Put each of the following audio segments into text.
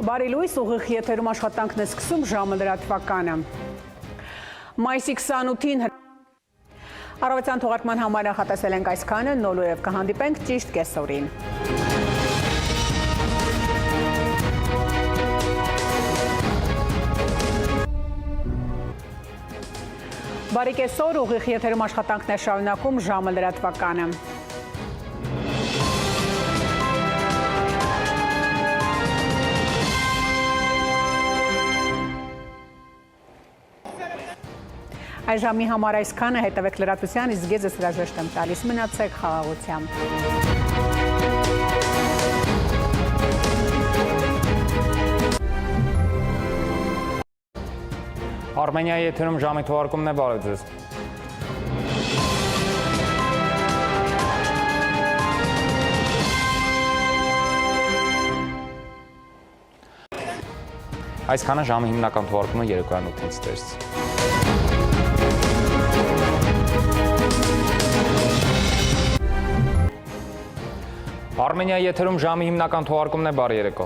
Բարի լույս, ուղիղ եթերում աշխատանքն է սկսում ժամը լրատվականը։ Մայիսի 28-ին առավոտյան թողարկման համար նախատեսել ենք այսքանը, նորերև կհանդիպենք ճիշտ կեսօրին։ Բարի կեսօր, ուղիղ եթերում աշխատանքն է շարունակում ժամը լրատվականը։ Այս ժամի համար այսքանը, հետևեք լրատվության, իսկ ես հրաժեշտ եմ տալիս, մնացեք խաղաղությամբ։ Արմենիայի եթերում ժամի թողարկումն է, բարև ձեզ։ Այսքանը ժամի հիմնական թողարկումը երեկոյան 8-ից ստերց։ Արմենիայի եթերում ժամի հիմնական թողարկումն է, բարի երեկո։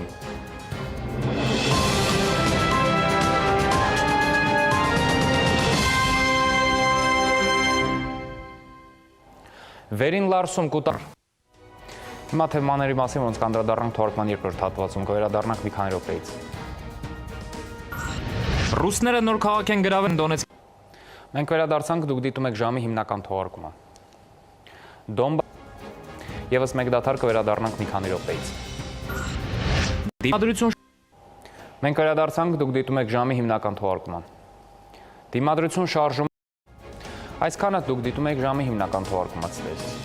Վերին Լարսում կուտար։ Հիմա թեմաների մասին ոնց կանդրադառնանք թողարկման երկրորդ հատվածում, կվերադառնանք մի քանի րոպեից։ Ռուսները նոր քաղաք են գրավել Դոնեցկ։ Մենք վերադարձանք, դուք դիտում եք ժամի հիմնական թողարկումը։ Եվս մեկ դադար կվերադառնանք մի քանի րոպեից։ Դիմադրություն։ Մենք վերադարձանք, դուք դիտում եք ժամի հիմնական թողարկումը։ Դիմադրություն շարժում։ Այսքանը դուք դիտում եք ժամի հիմնական թողարկումը ցտես։